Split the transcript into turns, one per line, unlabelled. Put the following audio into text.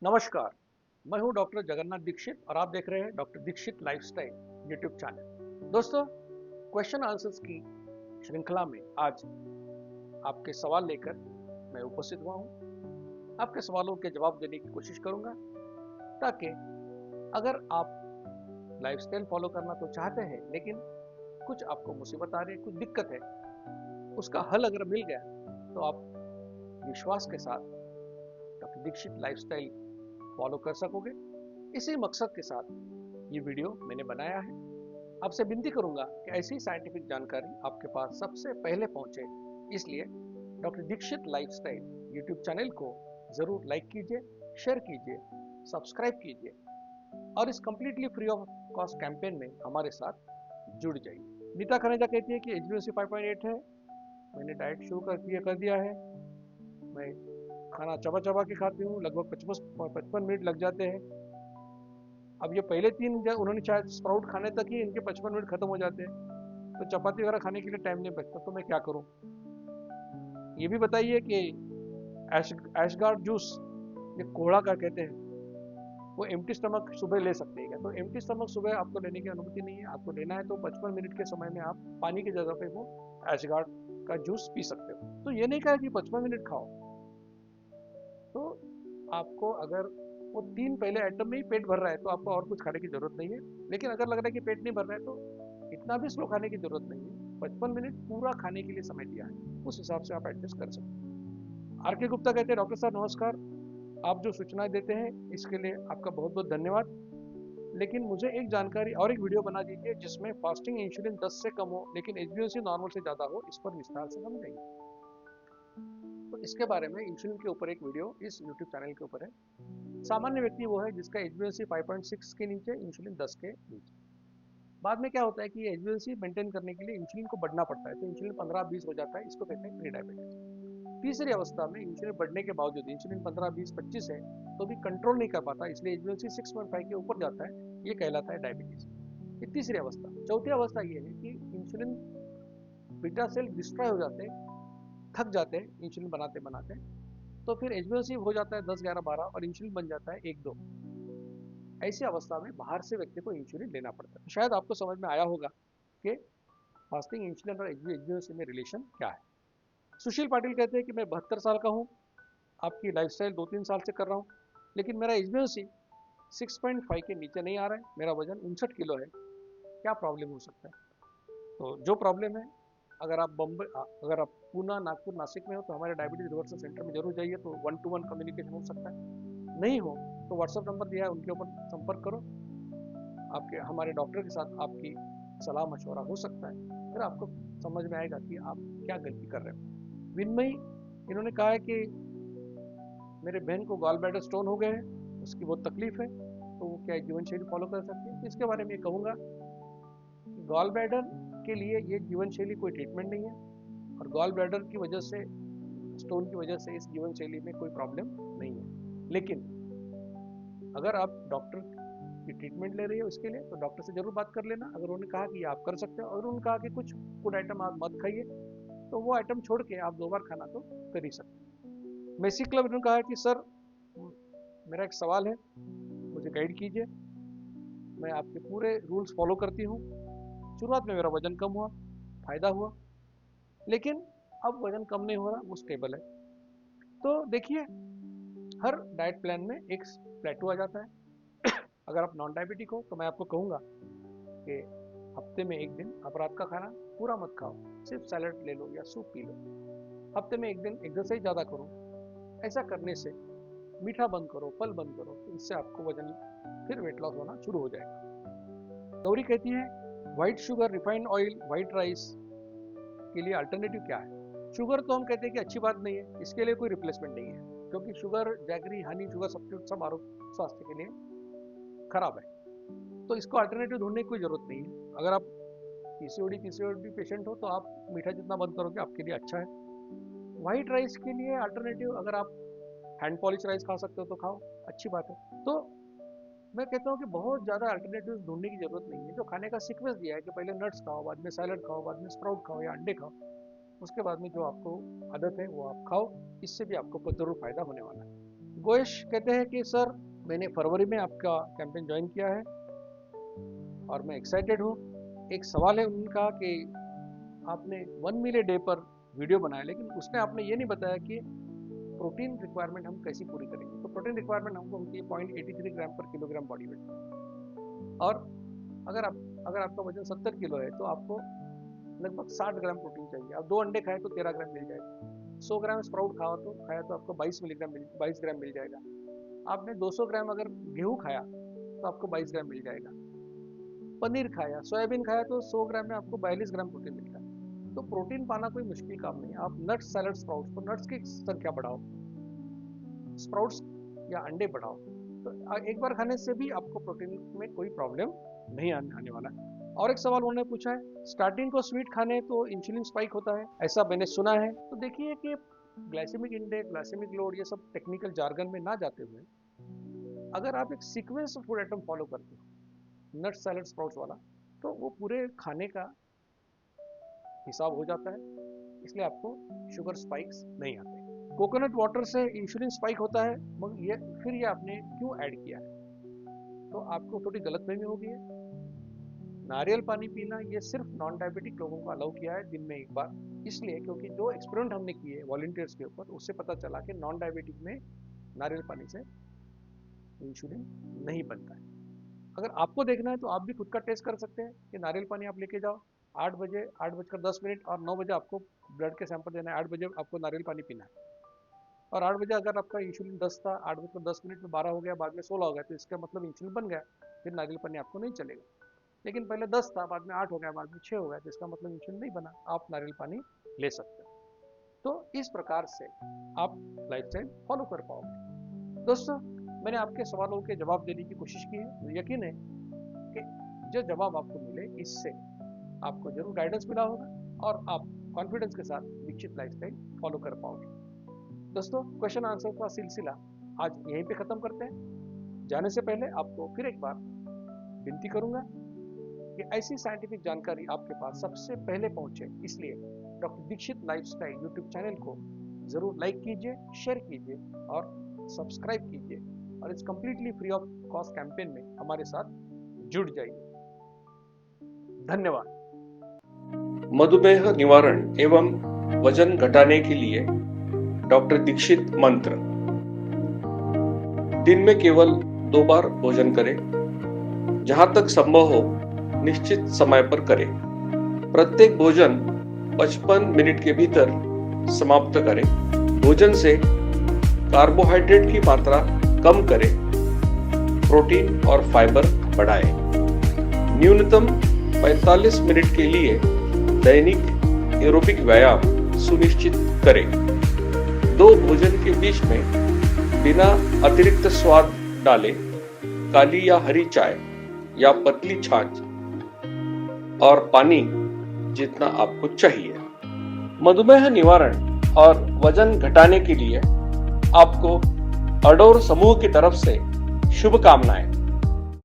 नमस्कार, मैं हूं डॉक्टर जगन्नाथ दीक्षित और आप देख रहे हैं doctor Dixit lifestyle YouTube channel. दोस्तों, क्वेश्चन आंसर्स की श्रृंखला में आज आपके सवाल लेकर मैं उपस्थित हुआ हूं। आपके सवालों के जवाब देने की कोशिश करूंगा ताकि अगर आप लाइफस्टाइल फॉलो करना तो चाहते हैं लेकिन कुछ आपको मुसीबत आ रही है, कुछ दिक्कत है, उसका हल अगर मिल गया तो आप विश्वास के साथ डॉक्टर दीक्षित लाइफस्टाइल फॉलो कर सकोगे। इसी मकसद के साथ ये वीडियो मैंने बनाया है। आपसे विनती करूंगा कि ऐसी साइंटिफिक जानकारी आपके पास सबसे पहले पहुंचे, इसलिए doctor Dixit lifestyle YouTube channel को जरूर लाइक कीजिए, शेयर कीजिए, सब्सक्राइब कीजिए और इस completely free of cost campaign में हमारे साथ जुड़ जाइए। नीता खनेजा कहती है कि HbA1c 5.8 है। मैंने डाइट शुरू कर दिया है। मैं खाना चबा चबा के खाती हूँ, लगभग 55 मिनट लग जाते हैं। अब ये पहले 3 उन्होंने शायद स्प्राउट खाने तक ही इनके 55 मिनट खत्म हो जाते हैं, तो चपाती वगैरह खाने के लिए टाइम नहीं बचता, तो मैं क्या करूँ। ये भी बताइए कि एशगार्ड जूस, ये कोहड़ा का कहते हैं, वो एम्प्टी स्टमक सुबह ले सकते हैं क्या? तो एम्प्टी स्टमक सुबह आपको लेने की अनुमति नहीं है। आपको लेना है तो 55 मिनट के समय में आप पानी की जगह पे वो एशगार्ड का जूस पी सकते हो। तो ये नहीं कहा कि 55 मिनट खाओ। तो आपको अगर वो 3 पहले आइटम में ही पेट भर रहा है तो आपको और कुछ खाने की जरूरत नहीं है। लेकिन अगर लग रहा है कि पेट नहीं भर रहा है तो इतना भी स्लो खाने की जरूरत नहीं है। 55 मिनट पूरा खाने के लिए समय दिया है, उस हिसाब से आप एडजस्ट कर सकते हैं। आर के गुप्ता कहते हैं, डॉक्टर साहब नमस्कार, आप जो सूचनाएं देते हैं इसके लिए आपका बहुत बहुत धन्यवाद। लेकिन मुझे एक जानकारी और एक वीडियो बना दीजिए जिसमें फास्टिंग इंसुलिन 10 से कम हो लेकिन HbA1c नॉर्मल से ज़्यादा हो, इस पर विस्तार से समझेंगे। तो इसके बारे में इंसुलिन के ऊपर एक वीडियो इस यूट्यूब चैनल के ऊपर है। सामान्य व्यक्ति वो है जिसका HbA1c 5.6 के नीचे, इंसुलिन 10 के नीचे। बाद में क्या होता है कि HbA1c मेंटेन करने के लिए इंसुलिन को बढ़ना पड़ता है, तो इंसुलिन 15-20 हो जाता है, इसको कहते हैं प्री डायबिटीज। तीसरी अवस्था में इंसुलिन बढ़ने के बावजूद इंसुलिन 15-20-25 है तो भी कंट्रोल नहीं कर पाता, इसलिए HbA1c 6.5 के ऊपर जाता है, ये कहलाता है डायबिटीज। ये तीसरी अवस्था। चौथी अवस्था ये है कि इंसुलिन बीटा सेल डिस्ट्रॉय हो जाते हैं, थक जाते हैं इंसुलिन बनाते बनाते, तो फिर HbA1c हो जाता है 10, 11, 12 और इंसुलिन बन जाता है 1, 2। ऐसी अवस्था में बाहर से व्यक्ति को इंसुलिन लेना पड़ता है। तो शायद आपको समझ में आया होगा कि फास्टिंग इंसुलिन और HbA1c में रिलेशन क्या है। सुशील पाटिल कहते हैं कि मैं 72 साल का हूँ, आपकी लाइफस्टाइल 2-3 साल से कर रहा हूँ, लेकिन मेरा HbA1c 6.5 के नीचे नहीं आ रहा है, मेरा वजन 59 किलो है, क्या प्रॉब्लम हो सकता है? तो जो प्रॉब्लम है, अगर आप पूना, नागपुर, नासिक में हो तो हमारे डायबिटीज रिवर्सल सेंटर में जरूर जाइए, तो 1-to-1 कम्युनिकेशन हो सकता है। नहीं हो तो व्हाट्सएप नंबर दिया है, उनके ऊपर संपर्क करो, आपके हमारे डॉक्टर के साथ आपकी सलाह मशवरा हो सकता है, फिर आपको समझ में आएगा कि आप क्या गलती कर रहे हो। विनमयी, इन्होंने कहा है कि मेरे बहन को गॉल ब्लैडर स्टोन हो गए हैं, उसकी बहुत तकलीफ है, तो वो क्या जीवन शैली फॉलो कर सकती है? तो इसके बारे में ये कहूँगा कि गॉल ब्लैडर के लिए ये जीवन शैली कोई ट्रीटमेंट नहीं है, और गॉल ब्लैडर की वजह से, स्टोन की वजह से इस जीवन शैली में कोई प्रॉब्लम नहीं है। लेकिन अगर आप डॉक्टर की ट्रीटमेंट ले रही हो इसके लिए, तो डॉक्टर से जरूर बात कर लेना। अगर उन्होंने कहा कि आप कर सकते हो और उन्होंने कहा कि कुछ फूड आइटम आप मत खाइए, तो वो आइटम छोड़ के आप 2 बार खाना तो कर ही सकते। मेसी क्लब ने कहा है कि सर, मेरा एक सवाल है, मुझे गाइड कीजिए। मैं आपके पूरे रूल्स फॉलो करती हूँ, शुरुआत में मेरा वजन कम हुआ, फायदा हुआ, लेकिन अब वजन कम नहीं हो रहा, वो स्टेबल है। तो देखिए, हर डाइट प्लान में एक प्लेटो आ जाता है। अगर आप नॉन डायबिटिक हो तो मैं आपको कहूँगा कि हफ्ते में 1 दिन आप रात का खाना पूरा मत खाओ, सिर्फ सैलड ले लो या सूप पी लो। हफ्ते में 1 दिन एक्सरसाइज ज़्यादा करो। ऐसा करने से मीठा बंद करो, फल बंद करो, तो इससे आपको वजन, फिर वेट लॉस होना शुरू हो जाएगा। गौरी कहती है, white sugar, refined oil, white rice के लिए अल्टरनेटिव क्या है? शुगर तो हम कहते हैं कि अच्छी बात नहीं है, इसके लिए कोई रिप्लेसमेंट नहीं है, क्योंकि sugar, jaggery, Honey, sugar substitute सब आरोग्य स्वास्थ्य के लिए खराब है, तो इसको अल्टरनेटिव ढूंढने की कोई जरूरत नहीं है। अगर आप पीसीओडी पेशेंट हो तो आप मीठा जितना बंद करोगे आपके लिए अच्छा है। व्हाइट राइस के लिए अल्टरनेटिव, अगर आप हैंड पॉलिश राइस खा सकते हो तो खाओ, अच्छी बात है। तो मैं कहता हूँ कि बहुत ज़्यादा अल्टरनेटिव ढूंढने की जरूरत नहीं है। जो खाने का सीक्वेंस दिया है कि पहले नट्स खाओ, बाद में सैलड खाओ, बाद में स्प्राउट खाओ या अंडे खाओ, उसके बाद में जो आपको आदत है वो आप खाओ, इससे भी आपको जरूर फायदा होने वाला है। गोयश कहते हैं कि सर मैंने फरवरी में आपका कैंपेन ज्वाइन किया है और मैं एक्साइटेड हूँ। एक सवाल है उनका कि आपने 1 मील डे पर वीडियो बनाया, लेकिन उसमें आपने ये नहीं बताया कि प्रोटीन रिक्वायरमेंट हम कैसी पूरी करेंगे। तो प्रोटीन रिक्वायरमेंट हमको होती है 0.83 ग्राम पर किलोग्राम बॉडी वेट, और अगर आपका वजन 70 किलो है तो आपको लगभग 60 ग्राम प्रोटीन चाहिए। आप 2 अंडे खाए तो 13 ग्राम मिल जाएगा। 100 ग्राम स्प्राउट खाया तो आपको 22 ग्राम मिल जाएगा। आपने 200 ग्राम अगर गेहूँ खाया तो आपको 22 ग्राम मिल जाएगा। पनीर खाया, सोयाबीन खाया तो 100 ग्राम में आपको 42 ग्राम प्रोटीन मिलता है। तो प्रोटीन पाना कोई मुश्किल काम नहीं है। आप नट्स, सैलड, स्प्राउट्स, तो नट्स की संख्या बढ़ाओ, स्प्राउट्स या अंडे बढ़ाओ, तो एक बार खाने से भी आपको प्रोटीन में कोई प्रॉब्लम नहीं आने वाला है। और एक सवाल उन्होंने पूछा है, स्टार्टिंग को स्वीट खाने तो इंसुलिन स्पाइक होता है, ऐसा मैंने सुना है। तो देखिए कि ग्लाइसेमिक इंडेक्स, ग्लाइसेमिक लोड, ये सब टेक्निकल जार्गन में ना जाते हुए अगर आप एक sequence of food item follow करते हो, नट्स, सैलड, स्प्राउट्स वाला, तो वो पूरे खाने का हिसाब हो जाता है, इसलिए आपको शुगर स्पाइक्स नहीं आते। कोकोनट वाटर से इंसुलिन स्पाइक होता है, मगर फिर ये आपने क्यों ऐड किया है? तो आपको थोड़ी गलतफहमी हो गई है। नारियल पानी पीना ये सिर्फ नॉन डायबिटिक लोगों को अलाउ किया है दिन में एक बार, इसलिए क्योंकि जो एक्सपेरिमेंट हमने किए वॉलंटियर्स के ऊपर, उससे पता चला कि नॉन डायबिटिक में नारियल पानी से इंसुलिन नहीं बनता है। अगर आपको देखना है तो आप भी खुद का टेस्ट कर सकते हैं कि नारियल पानी आप लेके जाओ 8:10 और 9 बजे आपको ब्लड के सैंपल देना है। 8 बजे आपको नारियल पानी पीना है, और 8 बजे अगर आपका इंसुलिन 10 था, 8:10 में 12 हो गया, बाद में 16 हो गया, तो इसका मतलब इंसुलिन बन गया, फिर नारियल पानी आपको नहीं चलेगा। लेकिन पहले 10 था, बाद में 8 हो गया, बाद में 6 हो गया, तो इसका मतलब इंसुलिन नहीं बना, आप नारियल पानी ले सकते हो। तो इस प्रकार से आप लाइफस्टाइल फॉलो कर पाओगे। दोस्तों, मैंने आपके सवालों के जवाब देने की कोशिश की है। मुझे यकीन है कि जो जवाब आपको मिले, इससे आपको जरूर गाइडेंस मिला होगा और आप कॉन्फिडेंस के साथ दीक्षित लाइफस्टाइल फॉलो कर पाओगे। दोस्तों, क्वेश्चन आंसर का सिलसिला आज यहीं पे खत्म करते हैं। जाने से पहले आपको फिर एक बार विनती करूंगा कि ऐसी साइंटिफिक जानकारी आपके पास सबसे पहले पहुंचे, इसलिए doctor Dixit lifestyle YouTube channel को जरूर लाइक कीजिए, शेयर कीजिए और सब्सक्राइब कीजिए, और इस completely free of cost campaign में हमारे साथ जुड़ जाइए। धन्यवाद।
मधुमेह निवारण एवं वजन घटाने के लिए डॉक्टर दीक्षित मंत्र। दिन में केवल 2 बार भोजन करें, जहां तक संभव हो निश्चित समय पर करें। प्रत्येक भोजन 55 मिनट के भीतर समाप्त करें। भोजन से कार्बोहाइड्रेट की मात्रा कम करें, प्रोटीन और फाइबर बढ़ाएं। न्यूनतम 45 मिनट के लिए दैनिक एरोबिक व्यायाम सुनिश्चित करें। 2 भोजन के बीच में बिना अतिरिक्त स्वाद डाले काली या हरी चाय या पतली छाछ और पानी जितना आपको चाहिए। मधुमेह निवारण और वजन घटाने के लिए आपको अडोर समूह की तरफ से शुभकामनाएं।